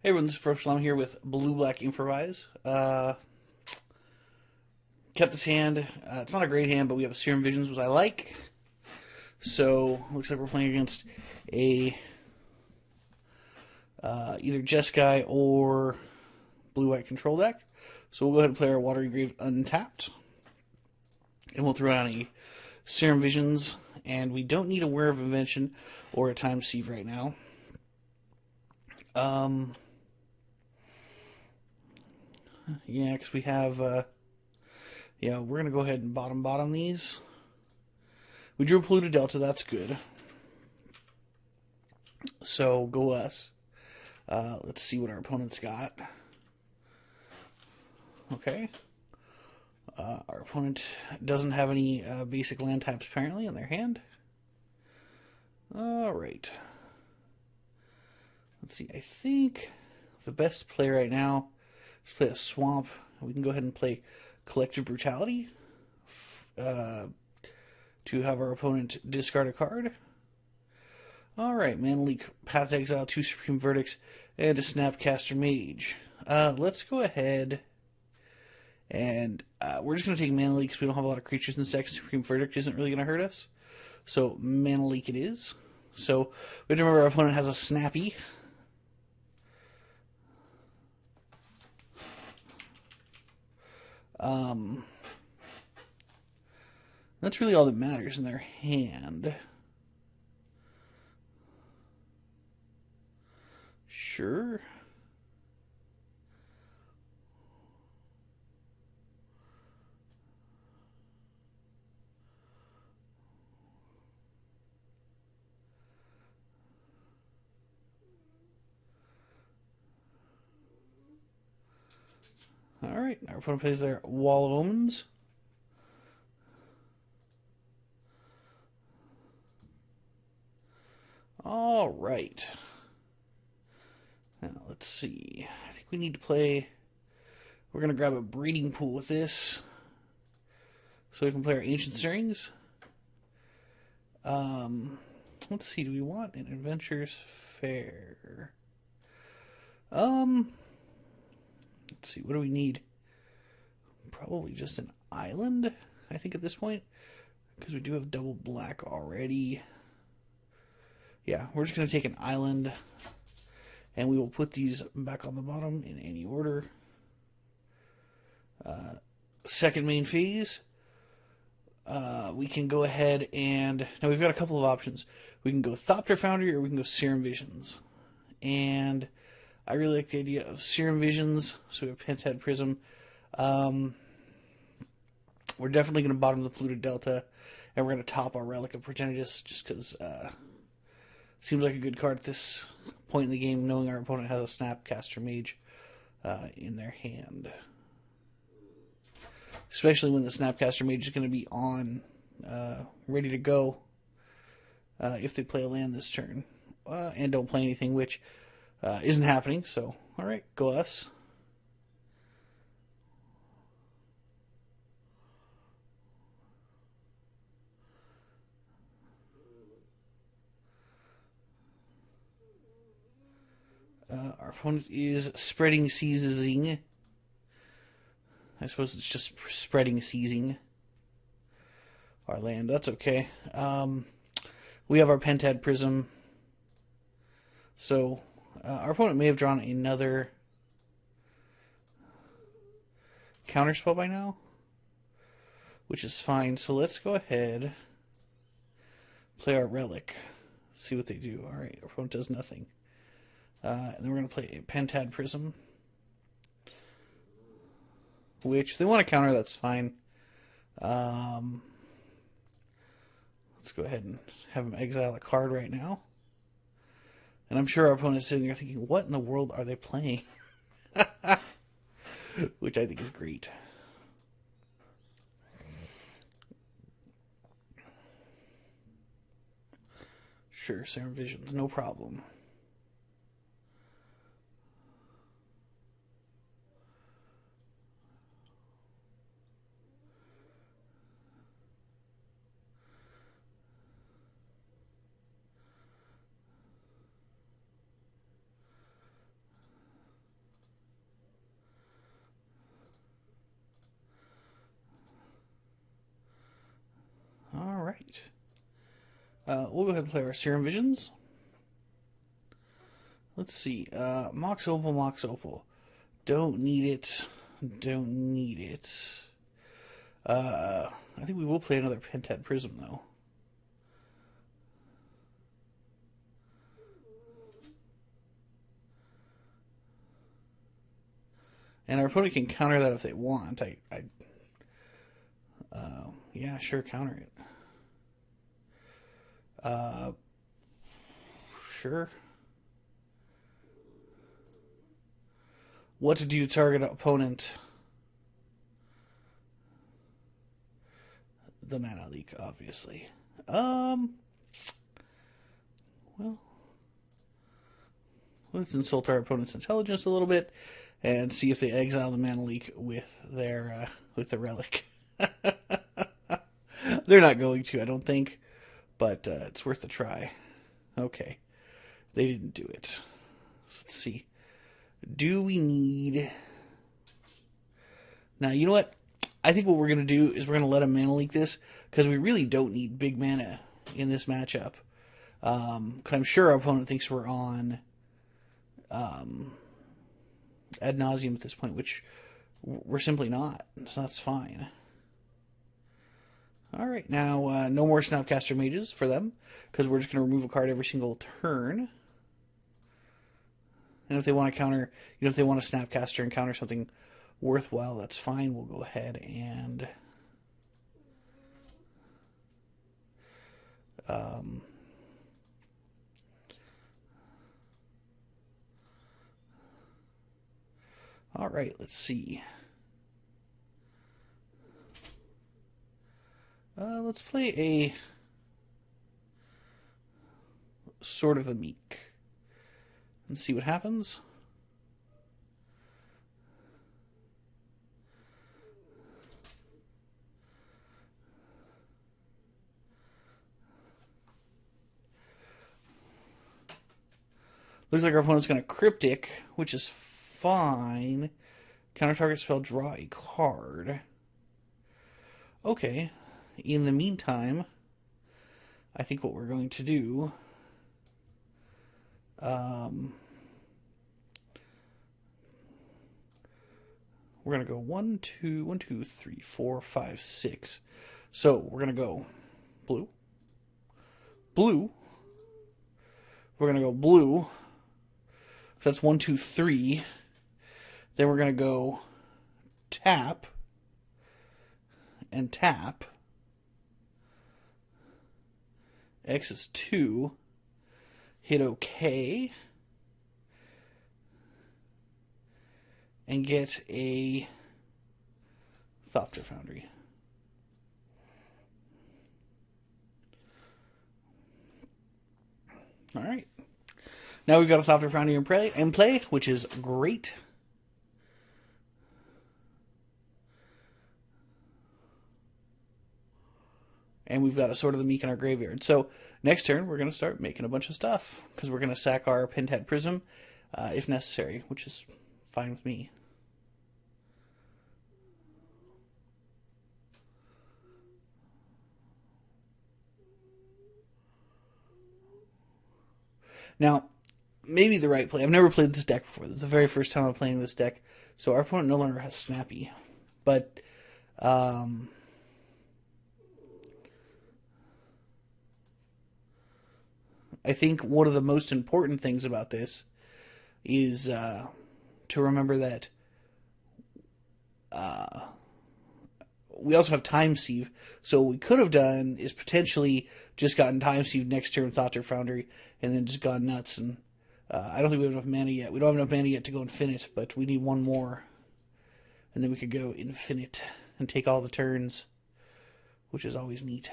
Hey everyone, this is Ferociousllama here with Blue-Black Improvise. Kept this hand. It's not a great hand, but we have Serum Visions, which I like. So, looks like we're playing against a either Jeskai or Blue-White control deck. So we'll go ahead and play our Watery Grave untapped. And we'll throw down a Serum Visions, and we don't need a Wear of Invention or a Time Sieve right now. Yeah, because we have, yeah, we're going to go ahead and bottom these. We drew a Polluted Delta, that's good. So, go us. Let's see what our opponent's got. Okay. Our opponent doesn't have any basic land types, apparently, in their hand. Alright. Let's see, I think the best play right now is play a Swamp. We can go ahead and play Collective Brutality to have our opponent discard a card. Alright, Mana Leak, Path to Exile, 2 Supreme Verdicts, and a Snapcaster Mage. Let's go ahead and we're just going to take Mana Leak because we don't have a lot of creatures in the second. Supreme Verdict isn't really going to hurt us. So, Mana Leak it is. So, we have to remember our opponent has a Snappy. That's really all that matters in their hand. Sure. Alright, our opponent plays their Wall of Omens. Alright. Now, let's see. I think we need to play... We're going to grab a Breeding Pool with this. So we can play our Ancient Stirrings. Let's see, do we want an Adventurous Fair? Let's see, what do we need? Probably just an island, I think, at this point. Because we do have double black already. Yeah, we're just going to take an island. And we will put these back on the bottom in any order. Second main phase. We can go ahead and... Now we've got a couple of options. We can go Thopter Foundry or we can go Serum Visions. And... I really like the idea of Serum Visions, so we have Penthead Prism. We're definitely going to bottom the Polluted Delta, and we're going to top our Relic of Progenitus, just because seems like a good card at this point in the game, knowing our opponent has a Snapcaster Mage in their hand. Especially when the Snapcaster Mage is going to be on, ready to go, if they play a land this turn, and don't play anything, which... isn't happening, so, alright, go us. Our opponent is Spreading Seizing. I suppose it's just Spreading Seizing our land. That's okay. We have our Penthead Prism. So... our opponent may have drawn another counterspell by now, which is fine. So let's go ahead, play our Relic, see what they do. Alright, our opponent does nothing. And then we're going to play a Penthead Prism, which, if they want to counter, that's fine. Let's go ahead and have them exile a card right now. And I'm sure our opponent is sitting there thinking, what in the world are they playing? Which I think is great. Sure, Serum Visions, no problem. We'll go ahead and play our Serum Visions. Let's see. Mox Opal, Mox Opal. Don't need it. Don't need it. I think we will play another Pentad Prism, though. And our opponent can counter that if they want. Yeah, sure, counter it. Sure. What to do, target opponent? The mana leak, obviously. Well, let's insult our opponent's intelligence a little bit and see if they exile the mana leak with their with the relic. They're not going to, I don't think, but it's worth a try. Okay, they didn't do it. So let's see. Do we need... Now, you know what? I think what we're going to do is we're going to let them mana leak this, because we really don't need big mana in this matchup. Because I'm sure our opponent thinks we're on ad nauseum at this point, which we're simply not. So that's fine. All right, now no more Snapcaster Mages for them, because we're just going to remove a card every single turn. And if they want to counter, if they want to Snapcaster and counter something worthwhile, that's fine. We'll go ahead and all right, let's see. Let's play a Sword of the Meek and see what happens. Looks like our opponent's going to Cryptic, which is fine. Counter target spell, draw a card. Okay. In the meantime, I think what we're going to do... we're going to go 1, 2, 3, 4, 5, 6. So we're going to go blue. Blue. We're going to go blue. So that's 1, 2, 3. Then we're going to go tap and tap. X is 2. Hit OK. And get a Thopter Foundry. All right. Now we've got a Thopter Foundry in play, which is great. And we've got a Sword of the Meek in our graveyard. So next turn, we're going to start making a bunch of stuff, because we're going to sack our Pentad Prism if necessary, which is fine with me. Now, maybe the right play. I've never played this deck before. This is the very first time I'm playing this deck. So our opponent no longer has Snappy. But I think one of the most important things about this is to remember that we also have Time Sieve. So what we could have done is potentially just gotten Time Sieve next turn with Thopter Foundry and then just gone nuts. And I don't think we have enough mana yet. We don't have enough mana yet to go infinite, but we need one more. And then we could go infinite and take all the turns, which is always neat.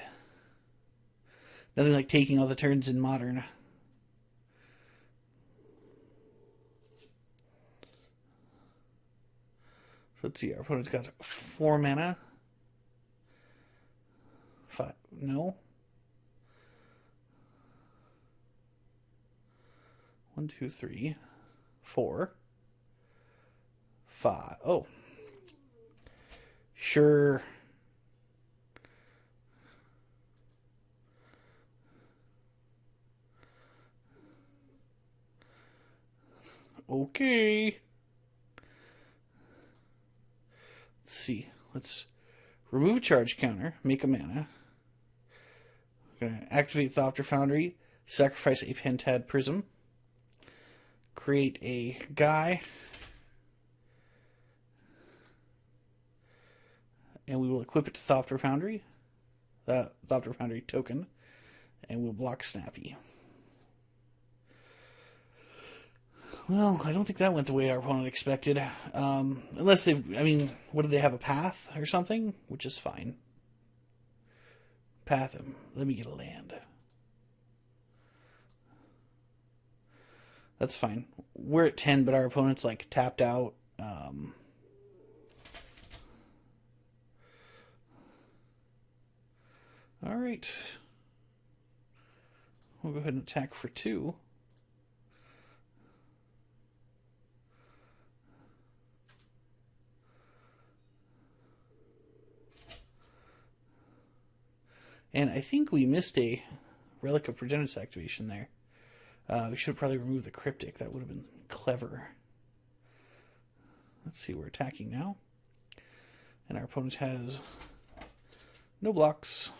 Nothing like taking all the turns in Modern. So let's see, our opponent's got 4 mana. 5, no. 1, 2, 3, 4, 5. Oh. Sure. Okay. Let's see. Let's remove a charge counter, make a mana. We're going to activate Thopter Foundry, sacrifice a Pentad Prism, create a guy, and we will equip it to Thopter Foundry, the Thopter Foundry token, and we'll block Snappy. Well, I don't think that went the way our opponent expected. Unless they've, I mean, what did they have, a path or something? Which is fine. Path him. Let me get a land. That's fine. We're at 10, but our opponent's like tapped out. Alright. We'll go ahead and attack for 2. And I think we missed a Relic of Progenitus activation there. We should have probably removed the Cryptic. That would have been clever. Let's see, we're attacking now. And our opponent has no blocks.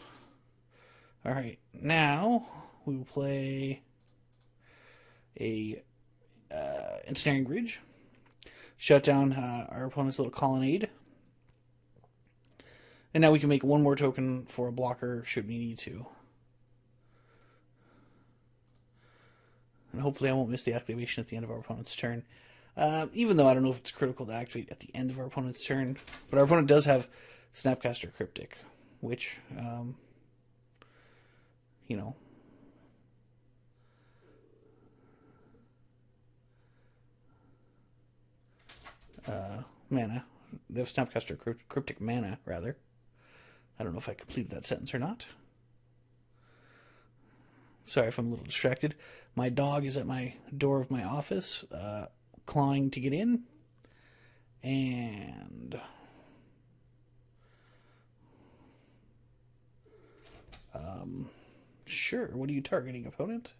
Alright, now we will play a Ensnaring Bridge. Shut down our opponent's little colonnade. And now we can make one more token for a blocker should we need to. And hopefully I won't miss the activation at the end of our opponent's turn. Even though I don't know if it's critical to activate at the end of our opponent's turn. But our opponent does have Snapcaster Cryptic, which, you know, mana. They have Snapcaster Cryptic mana, rather. I don't know if I completed that sentence or not. Sorry if I'm a little distracted. My dog is at my door of my office, clawing to get in. And sure, what are you targeting, opponent?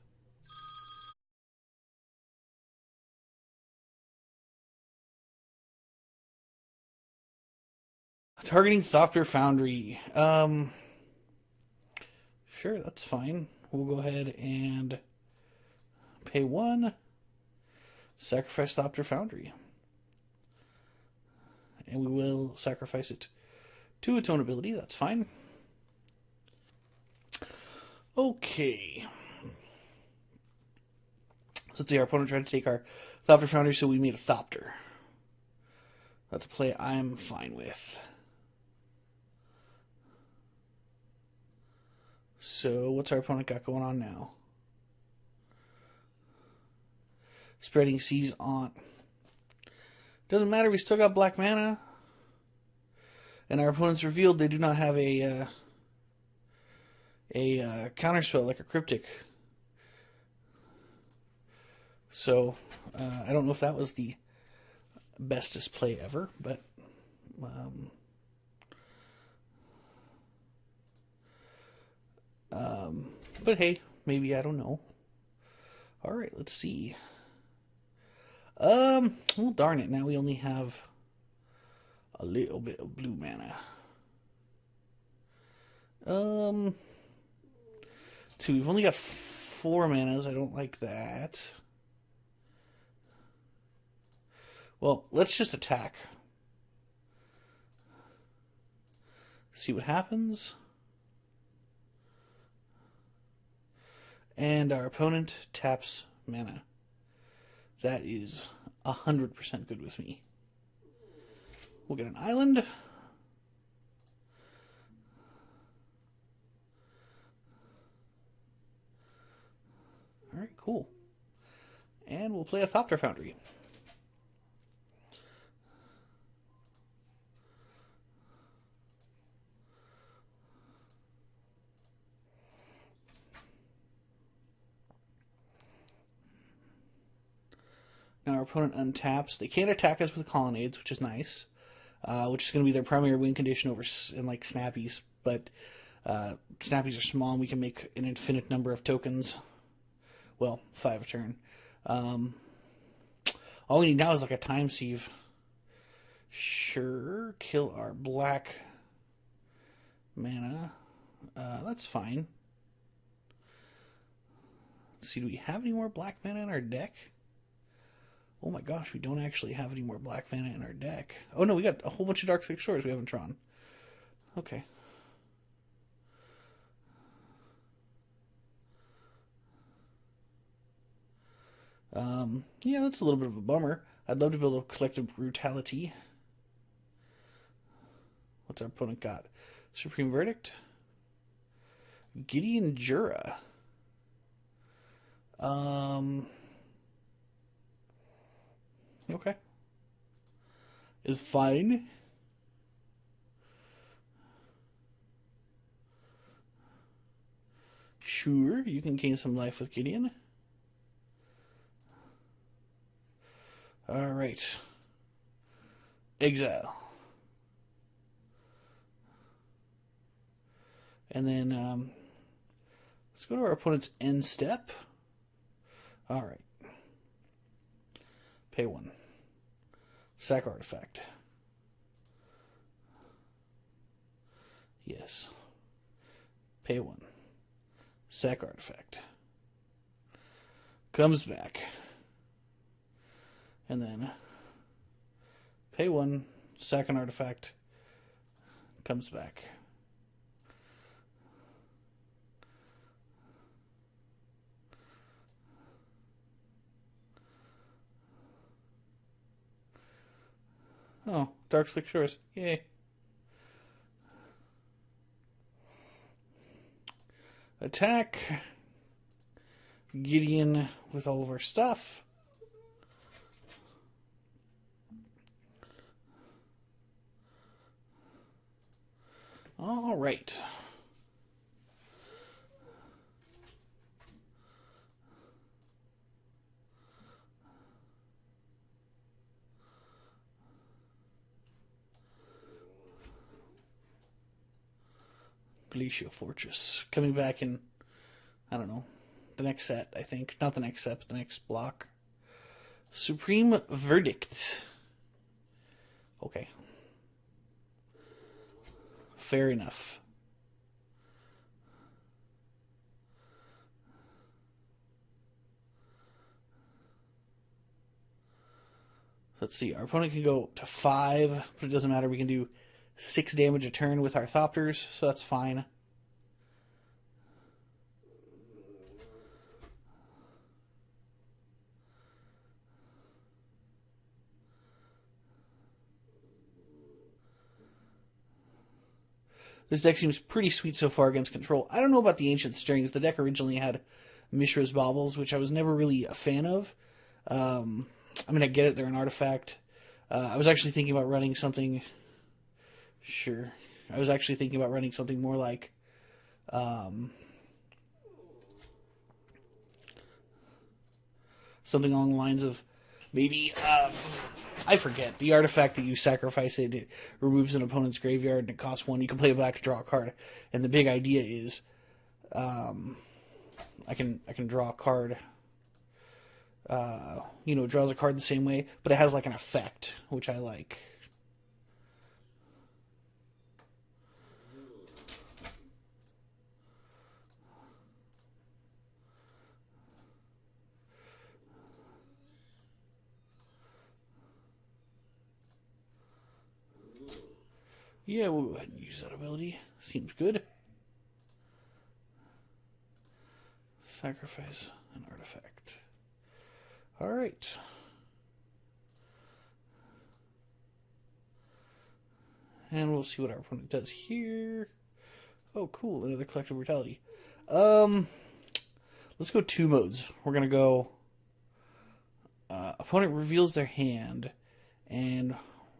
Targeting Thopter Foundry. Sure, that's fine. We'll go ahead and pay 1. Sacrifice Thopter Foundry. And we will sacrifice it to its own ability. That's fine. Okay. So let's see, our opponent tried to take our Thopter Foundry, so we made a Thopter. That's a play I'm fine with. So what's our opponent got going on now? Spreading Seas on. Doesn't matter, we still got black mana. And our opponent's revealed they do not have a counterspell like a Cryptic. So I don't know if that was the bestest play ever, but hey, maybe, I don't know. All right, let's see. Well, darn it. Now we only have a little bit of blue mana. 2. We've only got 4 manas. I don't like that. Well, let's just attack. See what happens. And our opponent taps mana. That is 100% good with me. We'll get an island. Alright, cool. And we'll play a Thopter Foundry. Now our opponent untaps. They can't attack us with colonnades, which is nice. Which is going to be their primary win condition over in like snappies. But snappies are small, and we can make an infinite number of tokens. Well, 5 a turn. All we need now is like a time sieve. Sure, kill our black mana. That's fine. Let's see, do we have any more black mana in our deck? Oh my gosh, we don't actually have any more black mana in our deck. Oh no, we got a whole bunch of Darkslick Shores we haven't drawn. Okay. Yeah, that's a little bit of a bummer. I'd love to build a Collective Brutality. What's our opponent got? Supreme Verdict? Gideon Jura. Okay. Is fine. Sure, you can gain some life with Gideon. Alright. Exile. And then, let's go to our opponent's end step. Alright. Pay 1. Sack artifact. Yes. Pay 1. Sack artifact. Comes back. And then pay 1. Sack an artifact. Comes back. Oh, Darkslick Shores. Yay. Attack Gideon with all of our stuff. All right. Glacial Fortress. Coming back in, I don't know, the next set, I think. Not the next set, but the next block. Supreme Verdict. Okay. Fair enough. Let's see. Our opponent can go to 5, but it doesn't matter. We can do 6 damage a turn with our Thopters, so that's fine. This deck seems pretty sweet so far against control. I don't know about the Ancient Strings. The deck originally had Mishra's Baubles, which I was never really a fan of. I mean, I get it. They're an artifact. I was actually thinking about running something... Sure. I was actually thinking about running something more like... something along the lines of maybe... I forget. The artifact that you sacrifice it removes an opponent's graveyard and it costs 1. You can play a black, draw a card. And the big idea is I can draw a card. You know, draws a card the same way, but it has like an effect, which I like. Yeah, we'll go ahead and use that ability. Seems good. Sacrifice an artifact. Alright. And we'll see what our opponent does here. Oh, cool. Another Collective Brutality. Let's go 2 modes. We're going to go... opponent reveals their hand. And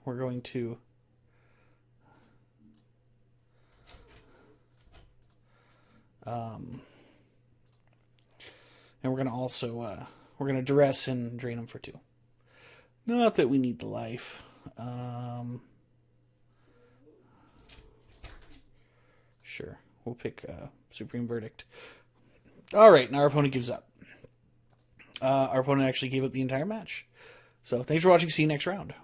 we're going to... and we're going to also, we're going to duress and drain them for 2. Not that we need the life. Sure. We'll pick Supreme Verdict. Alright, now our opponent gives up. Our opponent actually gave up the entire match. So thanks for watching. See you next round.